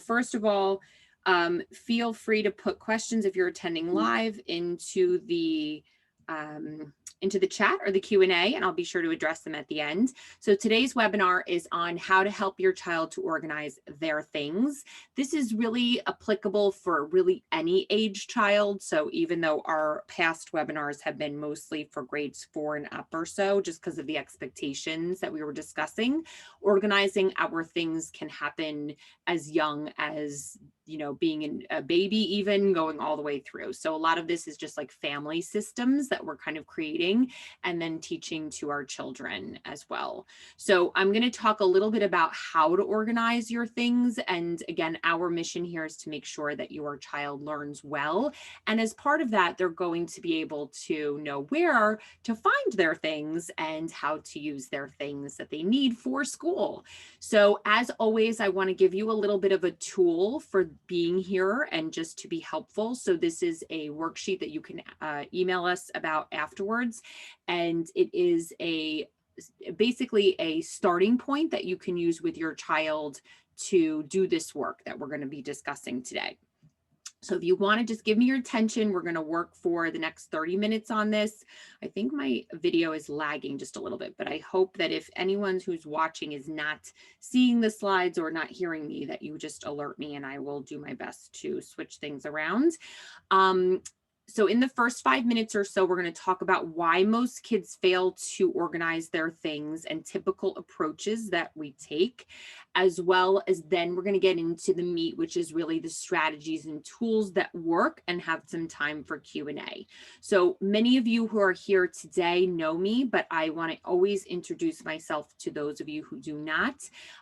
first of all, feel free to put questions if you're attending live into the chat or the Q&A, and I'll be sure to address them at the end. So today's webinar is on how to help your child to organize their things. This is really applicable for really any age child. So even though our past webinars have been mostly for grades 4 and up or so, just because of the expectations that we were discussing, organizing our things can happen as young as, you know, being a baby, even going all the way through. So a lot of this is just like family systems that we're kind of creating and then teaching to our children as well. So I'm going to talk a little bit about how to organize your things. And again, our mission here is to make sure that your child learns well. And as part of that, they're going to be able to know where to find their things and how to use their things that they need for school. So as always, I want to give you a little bit of a tool for being here and just to be helpful. So this is a worksheet that you can email us about afterwards. And it is basically a starting point that you can use with your child to do this work that we're going to be discussing today. So if you want to just give me your attention, we're going to work for the next 30 minutes on this. I think my video is lagging just a little bit, but I hope that if anyone who's watching is not seeing the slides or not hearing me, that you just alert me and I will do my best to switch things around. So in the first 5 minutes or so, we're going to talk about why most kids fail to organize their things and typical approaches that we take, as well as then we're going to get into the meat, which is really the strategies and tools that work, and have some time for Q&A. So many of you who are here today know me, but I want to always introduce myself to those of you who do not.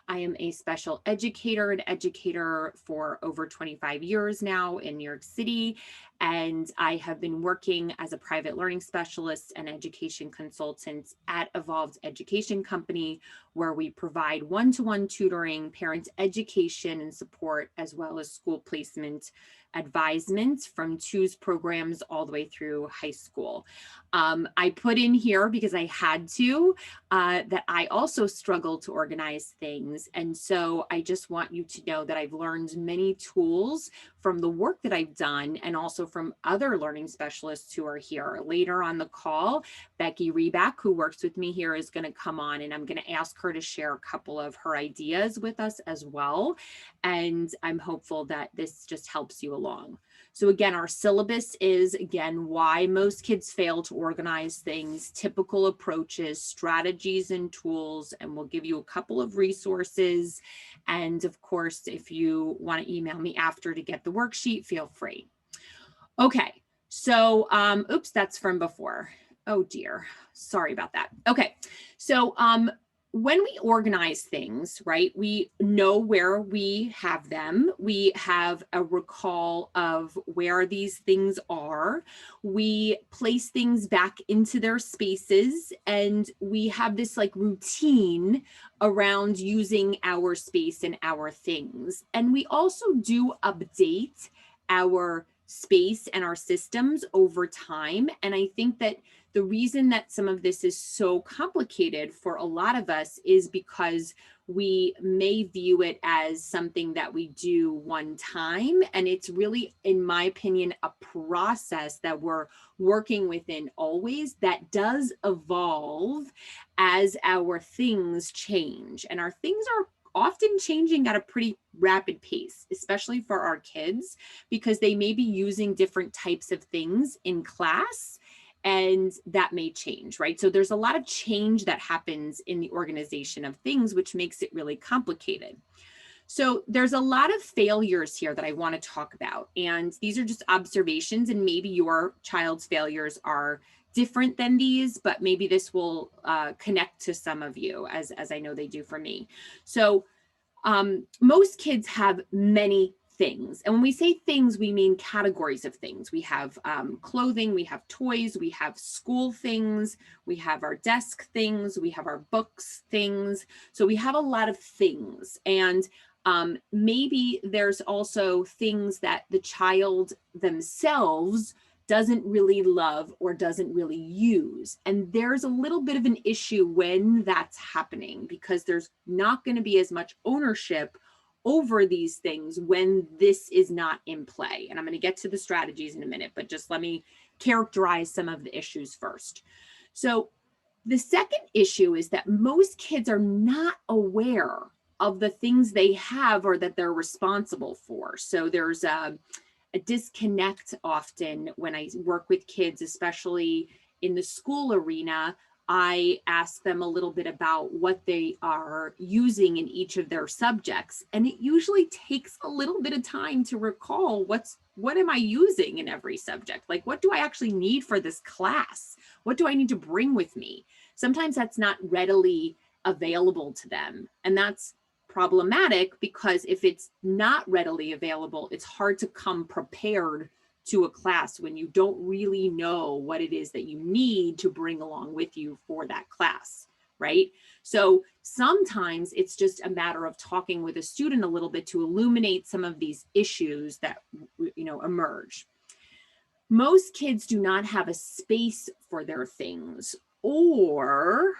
I am a special educator, an educator for over 25 years now in New York City. And I have been working as a private learning specialist and education consultant at Evolved Education Company, where we provide one-to-one tutoring, parent education and support, as well as school placement advisement from TWOS programs all the way through high school. I put in here because I had to, that I also struggle to organize things. And so I just want you to know that I've learned many tools from the work that I've done and also from other learning specialists who are here. Later on the call, Becky Reback, who works with me here, is going to come on, and I'm going to ask her to share a couple of her ideas with us as well. And I'm hopeful that this just helps you along. So again, our syllabus is, again, why most kids fail to organize things, typical approaches, strategies and tools, and we'll give you a couple of resources. And of course, if you want to email me after to get the worksheet, feel free. Okay, so, oops, that's from before. Oh dear, sorry about that. Okay, so when we organize things, right, we know where we have them. We have a recall of where these things are. We place things back into their spaces, and we have this like routine around using our space and our things. And we also do update our space and our systems over time. And I think that the reason that some of this is so complicated for a lot of us is because we may view it as something that we do one time. And it's really, in my opinion, a process that we're working within always that does evolve as our things change. And our things are often changing at a pretty rapid pace, especially for our kids, because they may be using different types of things in class, and that may change, right? So there's a lot of change that happens in the organization of things, which makes it really complicated. So there's a lot of failures here that I want to talk about, and these are just observations, and maybe your child's failures are different than these, but maybe this will connect to some of you, as I know they do for me. So most kids have many things. And when we say things, we mean categories of things. We have clothing, we have toys, we have school things, we have our desk things, we have our books things. So we have a lot of things. And maybe there's also things that the child themselves doesn't really love or doesn't really use. And there's a little bit of an issue when that's happening, because there's not going to be as much ownership over these things when this is not in play. And I'm going to get to the strategies in a minute, but just let me characterize some of the issues first. So the second issue is that most kids are not aware of the things they have or that they're responsible for. So there's a disconnect often when I work with kids, especially in the school arena. I ask them a little bit about what they are using in each of their subjects. And it usually takes a little bit of time to recall what am I using in every subject? Like, what do I actually need for this class? What do I need to bring with me? Sometimes that's not readily available to them. And that's problematic because if it's not readily available, it's hard to come prepared to a class when you don't really know what it is that you need to bring along with you for that class, right? So sometimes it's just a matter of talking with a student a little bit to illuminate some of these issues that, emerge. Most kids do not have a space for their things, or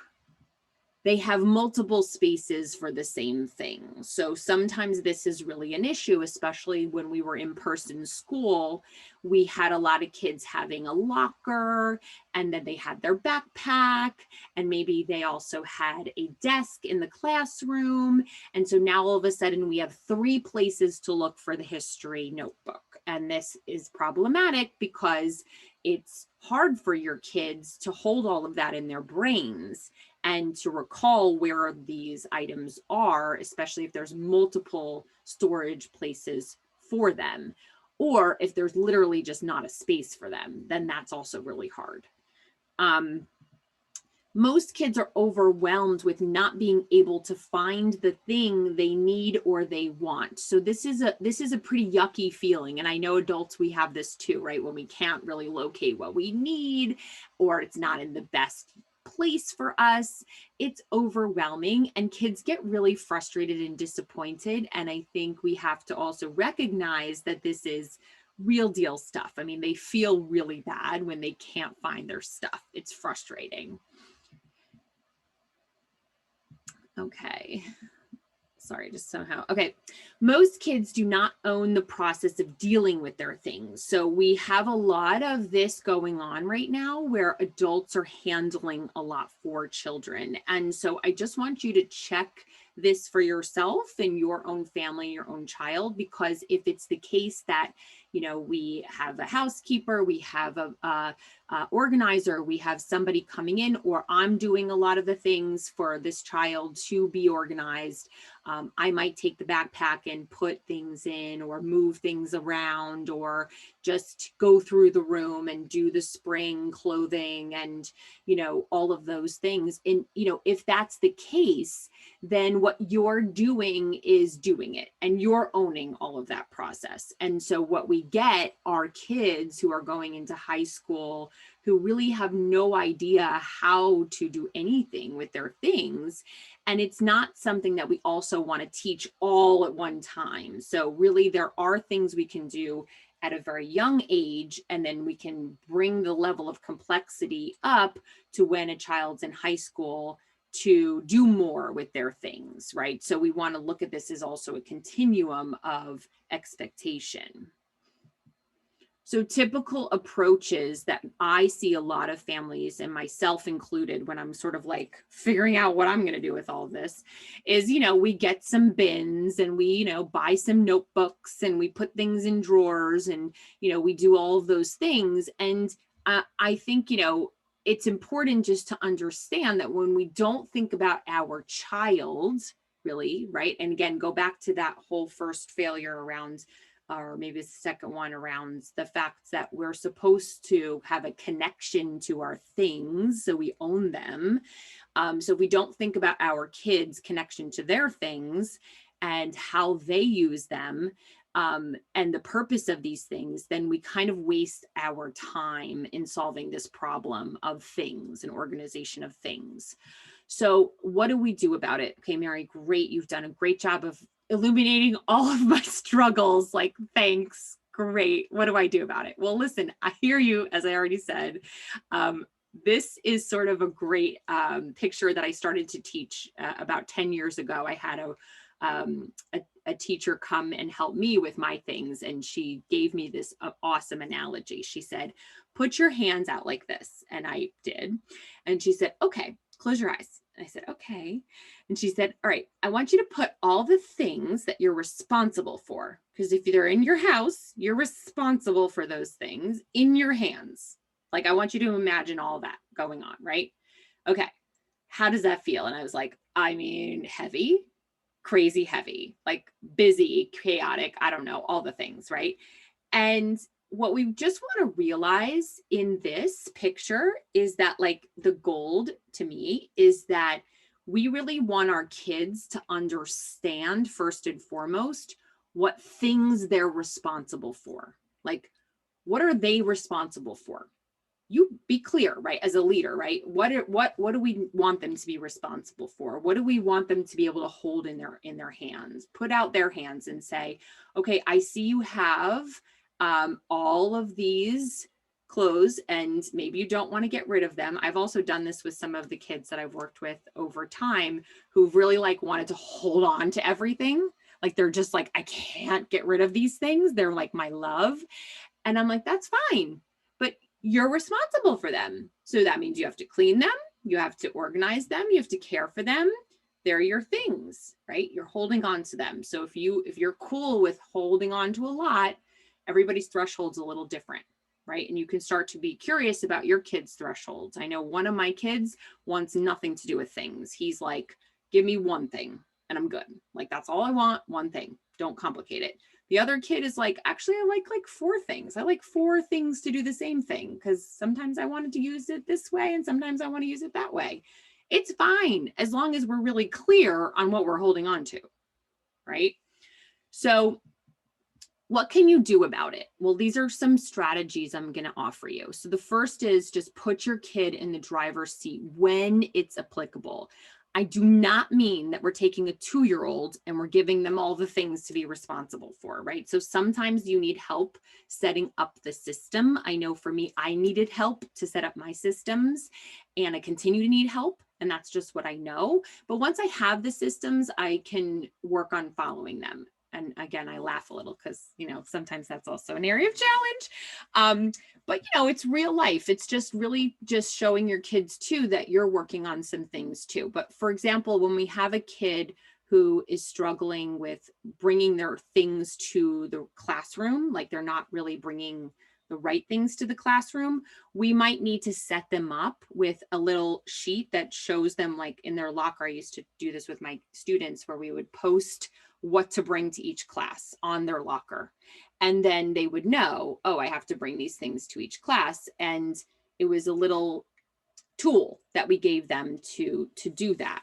they have multiple spaces for the same thing. So sometimes this is really an issue, especially when we were in person school. We had a lot of kids having a locker, and then they had their backpack, and maybe they also had a desk in the classroom. And so now all of a sudden we have 3 places to look for the history notebook. And this is problematic because it's hard for your kids to hold all of that in their brains and to recall where these items are, especially if there's multiple storage places for them, or if there's literally just not a space for them, then that's also really hard. Most kids are overwhelmed with not being able to find the thing they need or they want. So this is a pretty yucky feeling. And I know adults, we have this too, right? When we can't really locate what we need, or it's not in the best place for us, it's overwhelming, and kids get really frustrated and disappointed. And I think we have to also recognize that this is real deal stuff. I mean, they feel really bad when they can't find their stuff. It's frustrating. Okay. Sorry, just somehow. Okay. Most kids do not own the process of dealing with their things. So we have a lot of this going on right now where adults are handling a lot for children. And so I just want you to check this for yourself and your own family, your own child, because if it's the case that, we have a housekeeper, we have a organizer, we have somebody coming in, or I'm doing a lot of the things for this child to be organized. I might take the backpack and put things in, or move things around, or just go through the room and do the spring clothing and, all of those things. And, if that's the case, then what you're doing is doing it, and you're owning all of that process. And so what we get are kids who are going into high school who really have no idea how to do anything with their things. And it's not something that we also want to teach all at one time. So really, there are things we can do at a very young age, and then we can bring the level of complexity up to when a child's in high school to do more with their things, right? So we want to look at this as also a continuum of expectation. So typical approaches that I see a lot of families, and myself included, when I'm sort of like figuring out what I'm going to do with all of this is, we get some bins, and we, buy some notebooks, and we put things in drawers, and, we do all of those things. And I think, it's important just to understand that when we don't think about our child really, right? And again, go back to that whole first failure around, or maybe it's the second one, around the fact that we're supposed to have a connection to our things, so we own them. So if we don't think about our kids' connection to their things and how they use them, and the purpose of these things, then we kind of waste our time in solving this problem of things and organization of things. So what do we do about it? Okay, Mary, great. You've done a great job of illuminating all of my struggles. Like, thanks. Great. What do I do about it? Well, listen, I hear you, as I already said. This is sort of a great a teacher come and help me with my things. And she gave me this awesome analogy. She said, put your hands out like this. And I did. And she said, okay, close your eyes. I said, okay. And she said, all right, I want you to put all the things that you're responsible for, because if they're in your house, you're responsible for those things in your hands. Like, I want you to imagine all that going on, right? Okay. How does that feel? And I was like, I mean, heavy, crazy heavy, like busy, chaotic, I don't know, all the things, right? And what we just want to realize in this picture is that, like, the gold to me is that we really want our kids to understand, first and foremost, what things they're responsible for. Like, what are they responsible for? You be clear, right? As a leader, right? What do we want them to be responsible for? What do we want them to be able to hold in their hands? Put out their hands and say, okay, I see you have all of these clothes, and maybe you don't want to get rid of them. I've also done this with some of the kids that I've worked with over time who've really like wanted to hold on to everything. Like, they're just like, I can't get rid of these things. They're like my love. And I'm like, that's fine, but you're responsible for them. So that means you have to clean them. You have to organize them. You have to care for them. They're your things, right? You're holding on to them. So if you're cool with holding on to a lot, everybody's threshold's a little different, right? And you can start to be curious about your kids' thresholds. I know one of my kids wants nothing to do with things. He's like, give me one thing and I'm good. Like, that's all I want, one thing. Don't complicate it. The other kid is like, actually, I like four things. I like four things to do the same thing, because sometimes I wanted to use it this way and sometimes I want to use it that way. It's fine as long as we're really clear on what we're holding on to, right? So what can you do about it? Well, these are some strategies I'm going to offer you. So the first is just put your kid in the driver's seat when it's applicable. I do not mean that we're taking a 2-year-old and we're giving them all the things to be responsible for, right? So sometimes you need help setting up the system. I know for me, I needed help to set up my systems, and I continue to need help. And that's just what I know. But once I have the systems, I can work on following them. And again, I laugh a little because, sometimes that's also an area of challenge. But, it's real life. It's just really just showing your kids too that you're working on some things too. But for example, when we have a kid who is struggling with bringing their things to the classroom, like they're not really bringing the right things to the classroom, we might need to set them up with a little sheet that shows them, like in their locker. I used to do this with my students where we would post what to bring to each class on their locker. And then they would know, oh, I have to bring these things to each class. And it was a little tool that we gave them to do that.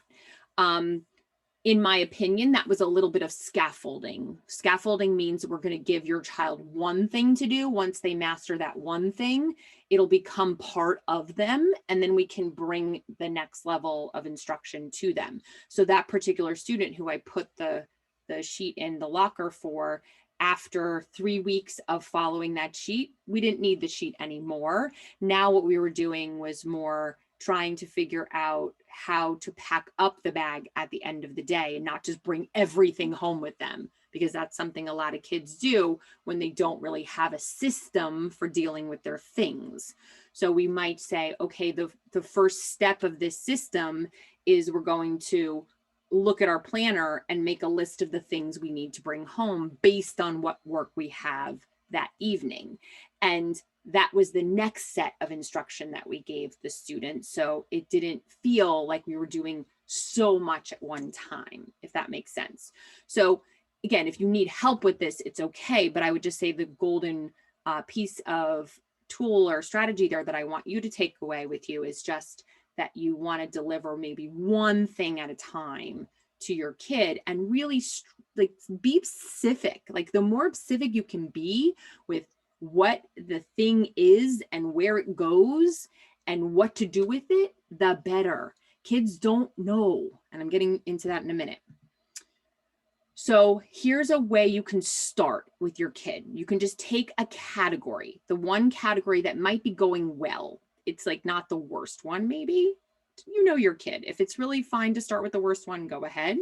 In my opinion, that was a little bit of scaffolding. Scaffolding means we're going to give your child one thing to do. Once they master that one thing, it'll become part of them. And then we can bring the next level of instruction to them. So that particular student who I put the sheet in the locker for, after 3 weeks of following that sheet, we didn't need the sheet anymore. Now what we were doing was more trying to figure out how to pack up the bag at the end of the day and not just bring everything home with them, because that's something a lot of kids do when they don't really have a system for dealing with their things. So we might say, okay, the first step of this system is we're going to look at our planner and make a list of the things we need to bring home based on what work we have that evening. And that was the next set of instruction that we gave the students. So it didn't feel like we were doing so much at one time, if that makes sense. So again, if you need help with this, it's okay. But I would just say the golden piece of tool or strategy there that I want you to take away with you is just that you want to deliver maybe one thing at a time to your kid, and really like be specific. Like, the more specific you can be with what the thing is and where it goes and what to do with it, the better. Kids don't know. And I'm getting into that in a minute. So here's a way you can start with your kid. You can just take a category, the one category that might be going well. It's like not the worst one, maybe. You know your kid. If it's really fine to start with the worst one, go ahead.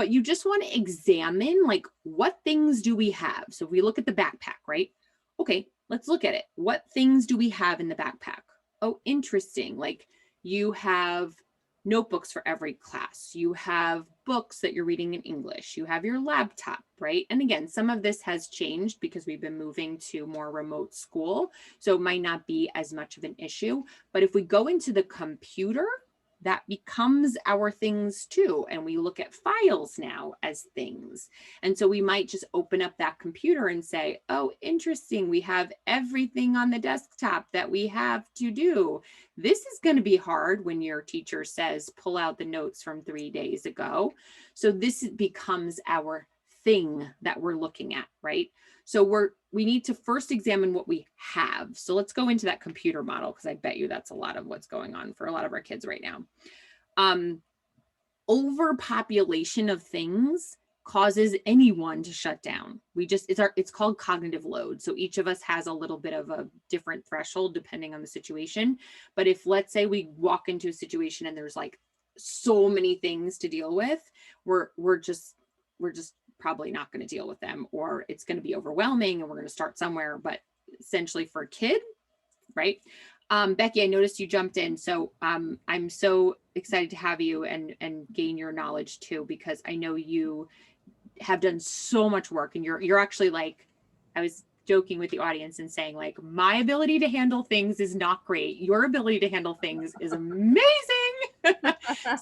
but you just want to examine like what things do we have? So if we look at the backpack, right? Okay, let's look at it. What things do we have in the backpack? Oh, interesting. Like you have notebooks for every class. You have books that you're reading in English. You have your laptop, right? And again, some of this has changed because we've been moving to more remote school. So it might not be as much of an issue. But if we go into the computer, that becomes our things too. And we look at files now as things. And so we might just open up that computer and say, oh, interesting. We have everything on the desktop that we have to do. This is going to be hard when your teacher says, pull out the notes from 3 days ago. So this becomes our thing that we're looking at, right? So we need to first examine what we have. So let's go into that computer model, because I bet you that's a lot of what's going on for a lot of our kids right now. Overpopulation of things causes anyone to shut down. It's called cognitive load. So each of us has a little bit of a different threshold depending on the situation. But if, let's say, we walk into a situation and there's like so many things to deal with, we're just probably not going to deal with them, or it's going to be overwhelming and we're going to start somewhere. But essentially for a kid, right? Becky, I noticed you jumped in. So I'm so excited to have you and gain your knowledge too, because I know you have done so much work, and you're actually like, I was joking with the audience and saying like, my ability to handle things is not great. Your ability to handle things is amazing.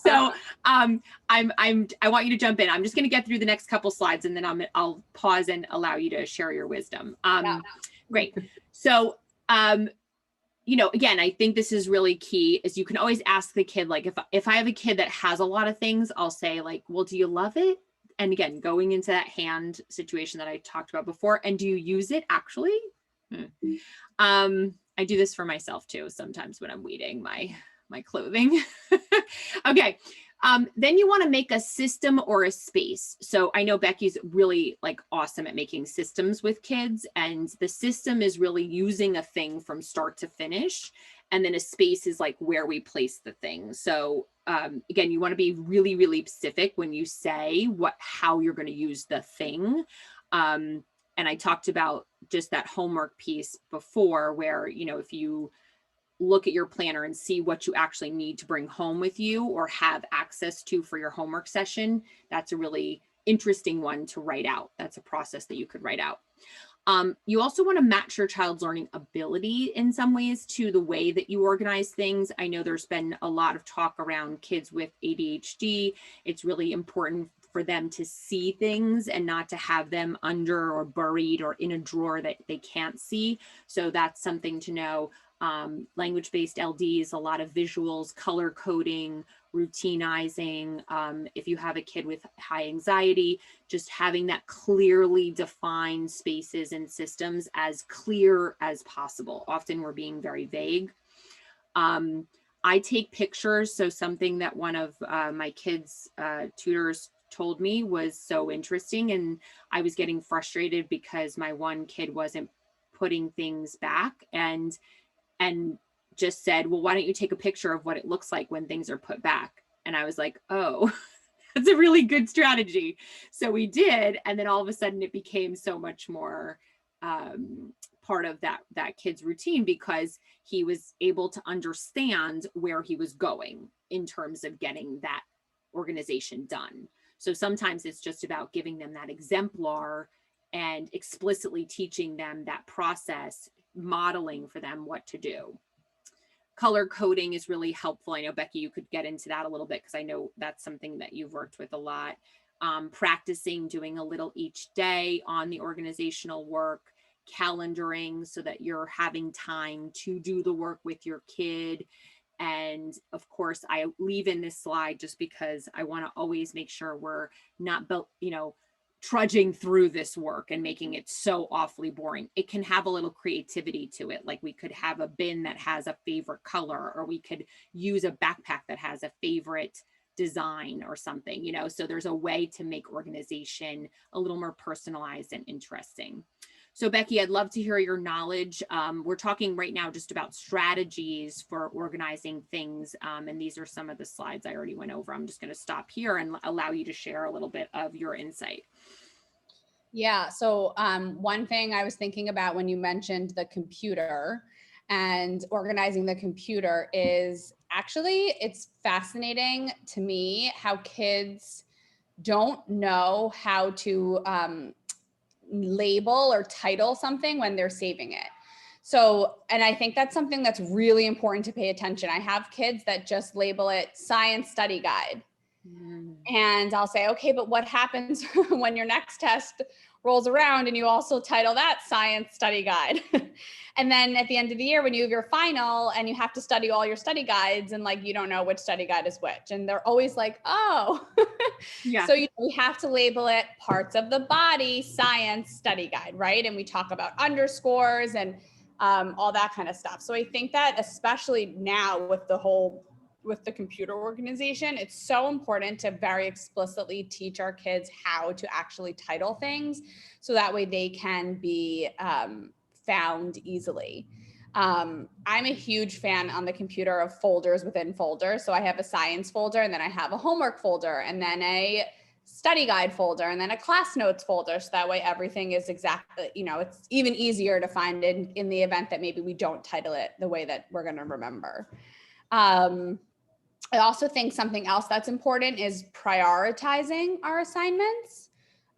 So I want you to jump in. I'm just going to get through the next couple slides and then I'll pause and allow you to share your wisdom. Great. So, again, I think this is really key, is you can always ask the kid, like if I have a kid that has a lot of things, I'll say like, well, do you love it? And again, going into that hand situation that I talked about before, and do you use it actually? I do this for myself too, sometimes when I'm weeding my clothing. Okay. Then you want to make a system or a space. So I know Becky's really like awesome at making systems with kids, and the system is really using a thing from start to finish. And then a space is like where we place the thing. So again, you want to be really, really specific when you say how you're going to use the thing. And I talked about just that homework piece before, where, if you look at your planner and see what you actually need to bring home with you or have access to for your homework session, that's a really interesting one to write out. That's a process that you could write out. You also want to match your child's learning ability in some ways to the way that you organize things. I know there's been a lot of talk around kids with ADHD. It's really important for them to see things and not to have them under or buried or in a drawer that they can't see. So that's something to know. Language-based LDs, a lot of visuals, color coding, routinizing. If you have a kid with high anxiety, just having that clearly defined spaces and systems as clear as possible. Often we're being very vague. I take pictures. So something that one of my kids' tutors told me was so interesting, and I was getting frustrated because my one kid wasn't putting things back, and just said, well, why don't you take a picture of what it looks like when things are put back? And I was like, oh, that's a really good strategy. So we did. And then all of a sudden it became so much more part of that kid's routine, because he was able to understand where he was going in terms of getting that organization done. So sometimes it's just about giving them that exemplar and explicitly teaching them that process, modeling for them what to do. Color coding is really helpful. I know, Becky, you could get into that a little bit, because I know that's something that you've worked with a lot. Practicing doing a little each day on the organizational work, calendaring so that you're having time to do the work with your kid. And of course, I leave in this slide just because I want to always make sure we're not trudging through this work and making it so awfully boring. It can have a little creativity to it. Like we could have a bin that has a favorite color, or we could use a backpack that has a favorite design or something, so there's a way to make organization a little more personalized and interesting. So Becky, I'd love to hear your knowledge. We're talking right now just about strategies for organizing things. And these are some of the slides I already went over. I'm just going to stop here and allow you to share a little bit of your insight. Yeah. So one thing I was thinking about when you mentioned the computer and organizing the computer is actually, it's fascinating to me how kids don't know how to label or title something when they're saving it. So, and I think that's something that's really important to pay attention. I have kids that just label it science study guide. And I'll say, okay, but what happens when your next test rolls around and you also title that science study guide? And then at the end of the year, when you have your final and you have to study all your study guides and like, you don't know which study guide is which. And they're always like, oh, Yeah. So we have to label it parts of the body science study guide, right? And we talk about underscores and all that kind of stuff. So I think that especially now with the computer organization, it's so important to very explicitly teach our kids how to actually title things so that way they can be found easily. I'm a huge fan on the computer of folders within folders. So I have a science folder, and then I have a homework folder, and then a study guide folder, and then a class notes folder. So that way everything is exactly, it's even easier to find in the event that maybe we don't title it the way that we're going to remember. I also think something else that's important is prioritizing our assignments.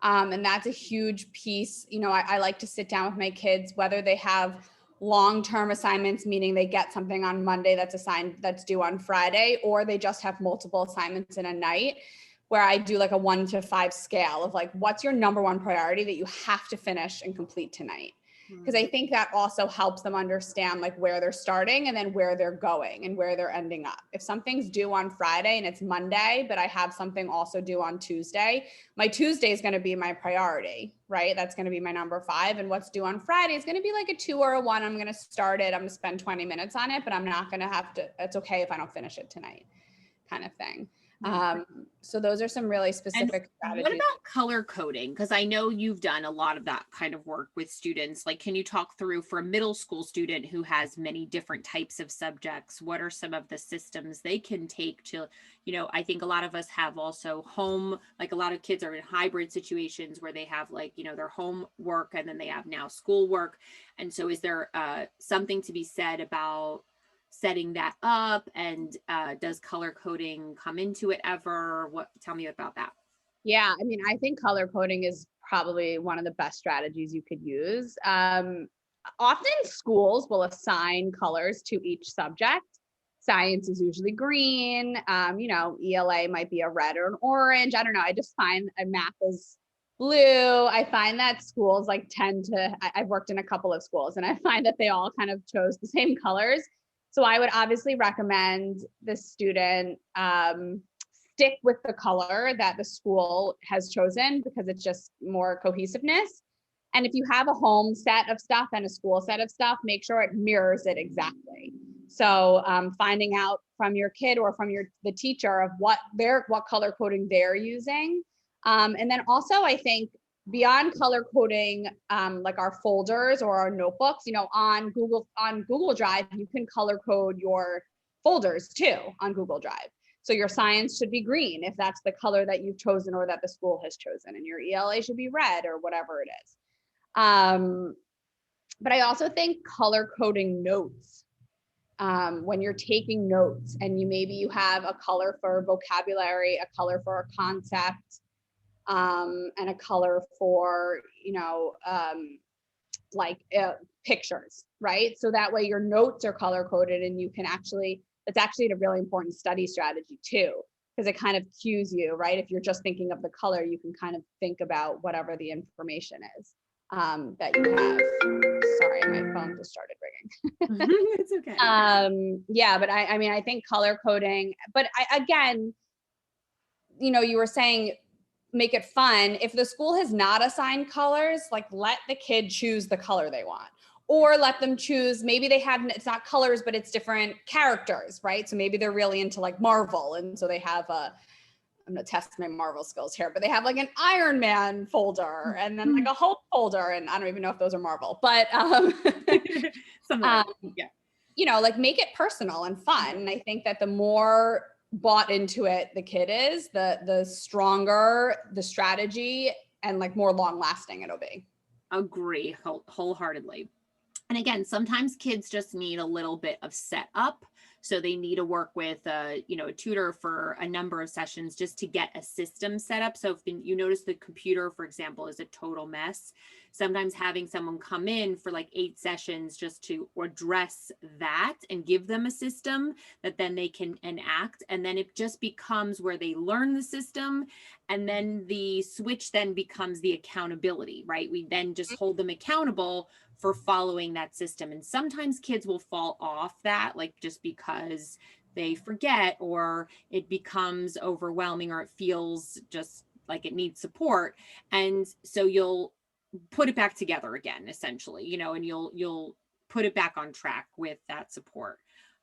And that's a huge piece. I like to sit down with my kids, whether they have long-term assignments, meaning they get something on Monday that's due on Friday, or they just have multiple assignments in a night, where I do like a 1 to 5 scale of like, what's your number one priority that you have to finish and complete tonight? Because I think that also helps them understand like where they're starting and then where they're going and where they're ending up. If something's due on Friday and it's Monday, but I have something also due on Tuesday, my Tuesday is going to be my priority, right? That's going to be my number 5. And what's due on Friday is going to be like a 2 or a 1. I'm going to start it. I'm going to spend 20 minutes on it, but I'm not going to have to, it's okay if I don't finish it tonight, kind of thing. So those are some really specific strategies. What about color coding? Because I know you've done a lot of that kind of work with students. Like, can you talk through for a middle school student who has many different types of subjects, what are some of the systems they can take to, I think a lot of us have also home, like a lot of kids are in hybrid situations where they have like, their homework and then they have now schoolwork. And so is there something to be said about setting that up, and does color coding come into it ever? Tell me about that. Yeah, I mean, I think color coding is probably one of the best strategies you could use. Often schools will assign colors to each subject. Science is usually green. ELA might be a red or an orange. I don't know. I just find math is blue. I find that schools I've worked in a couple of schools, and I find that they all kind of chose the same colors. So I would obviously recommend the student stick with the color that the school has chosen because it's just more cohesiveness. And if you have a home set of stuff and a school set of stuff, make sure it mirrors it exactly. So finding out from your kid or from the teacher of what color coding they're using. And then also I think beyond color coding, like our folders or our notebooks, on Google Drive, you can color code your folders too on Google Drive. So your science should be green if that's the color that you've chosen or that the school has chosen, and your ELA should be red or whatever it is. But I also think color coding notes. When you're taking notes and you have a color for vocabulary, a color for a concept, and a color for, pictures, right? So that way your notes are color coded, and it's actually a really important study strategy too, because it kind of cues you, right? If you're just thinking of the color, you can kind of think about whatever the information is that you have. Sorry, my phone just started ringing. It's okay. Yeah, but I think color coding, but again, you were saying, make it fun. If the school has not assigned colors, like let the kid choose the color they want, or let them choose, maybe it's not colors, but it's different characters, right? So maybe they're really into like Marvel. And so they have I'm gonna test my Marvel skills here, but they have like an Iron Man folder and then like a Hulk folder, and I don't even know if those are Marvel, but Something like that. Yeah. you know, like make it personal and fun. And I think that the more bought into it the kid is, the stronger the strategy and like more long lasting it'll be. Agree wholeheartedly. And again, sometimes kids just need a little bit of setup. So they need to work with a tutor for a number of sessions just to get a system set up. So if you notice the computer, for example, is a total mess, sometimes having someone come in for like 8 sessions just to address that and give them a system that then they can enact. And then it just becomes where they learn the system. And then the switch then becomes the accountability, right? We then just hold them accountable for following that system. And sometimes kids will fall off that, like just because they forget or it becomes overwhelming or it feels just like it needs support. And so you'll put it back together again, essentially, and you'll put it back on track with that support.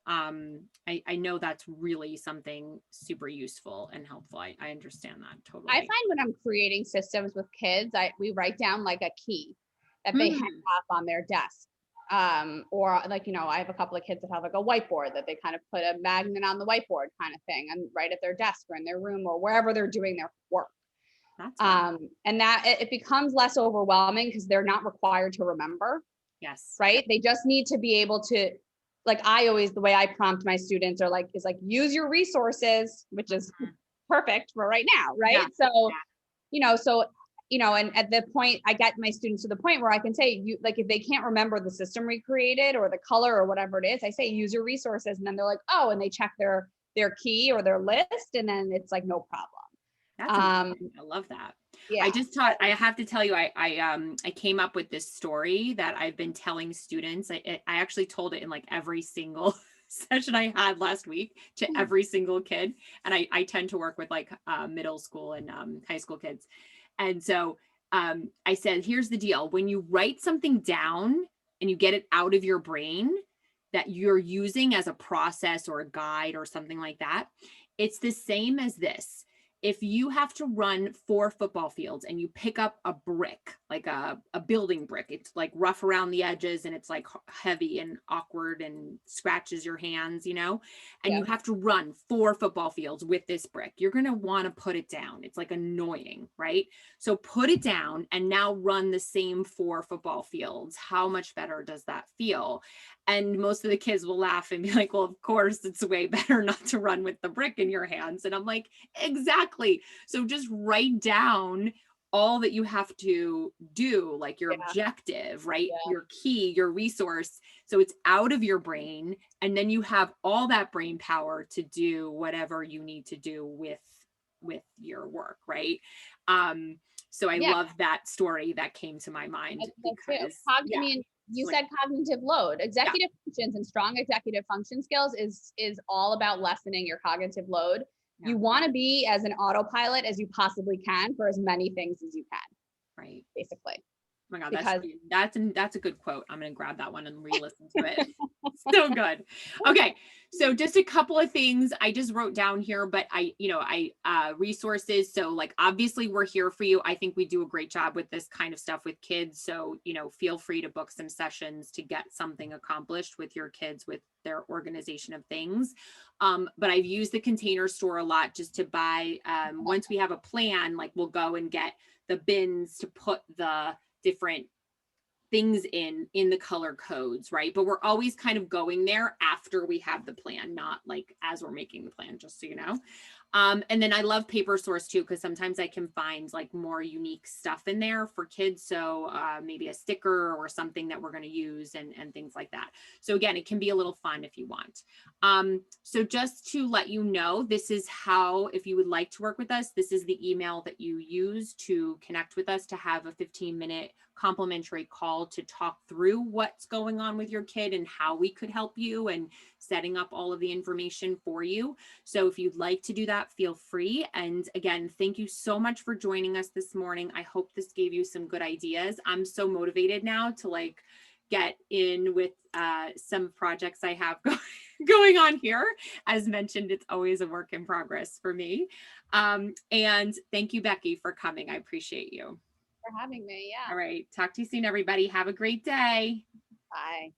I know that's really something super useful and helpful. I understand that totally. I find when I'm creating systems with kids, we write down like a key that they hang up on their desk. Or like, I have a couple of kids that have like a whiteboard that they kind of put a magnet on the whiteboard kind of thing and right at their desk or in their room or wherever they're doing their work. And that it becomes less overwhelming because they're not required to remember. Yes. Right. They just need to be able to, like, the way I prompt my students is use your resources, which is perfect for right now. Right. Yeah. So, and at the point I get my students to the point where I can say, if they can't remember the system we created or the color or whatever it is, I say, use your resources. And then they're like, oh, and they check their key or their list. And then it's like, no problem. That's I love that. Yeah. I have to tell you, I came up with this story that I've been telling students. I actually told it in like every single session I had last week to every single kid. And I tend to work with like middle school and high school kids. And so I said, here's the deal. When you write something down and you get it out of your brain that you're using as a process or a guide or something like that, it's the same as this. If you have to run 4 football fields and you pick up a brick, like a building brick, it's like rough around the edges and it's like heavy and awkward and scratches your hands, and you have to run 4 football fields with this brick, you're going to want to put it down. It's like annoying, right? So put it down and now run the same 4 football fields. How much better does that feel? And most of the kids will laugh and be like, well, of course, it's way better not to run with the brick in your hands. And I'm like, exactly. So just write down all that you have to do, like your objective, right? Yeah. Your key, your resource. So it's out of your brain. And then you have all that brain power to do whatever you need to do with your work, right? So I love that story that came to my mind. You said cognitive load. Executive functions and strong executive function skills is all about lessening your cognitive load. Yeah. You want to be as an autopilot as you possibly can for as many things as you can. Right. Basically. Oh my God, that's a good quote. I'm going to grab that one and re-listen to it. So good. Okay. So just a couple of things I just wrote down here, but resources. So like, obviously we're here for you. I think we do a great job with this kind of stuff with kids. So, feel free to book some sessions to get something accomplished with your kids with their organization of things. But I've used the Container Store a lot just to buy, once we have a plan, like we'll go and get the bins to put the different things in the color codes, right? But we're always kind of going there after we have the plan, not like as we're making the plan, just so you know. And then I love Paper Source too, because sometimes I can find like more unique stuff in there for kids. So maybe a sticker or something that we're going to use and things like that. So again, it can be a little fun if you want. So just to let you know, this is how, if you would like to work with us, this is the email that you use to connect with us, to have a 15-minute complimentary call to talk through what's going on with your kid and how we could help you and setting up all of the information for you. So if you'd like to do that, feel free. And again, thank you so much for joining us this morning. I hope this gave you some good ideas. I'm so motivated now to like get in with some projects I have going on here. As mentioned, it's always a work in progress for me. And thank you, Becky, for coming. I appreciate you. For having me. All Yeah. right. Talk to you soon, everybody. Have a great day. Bye.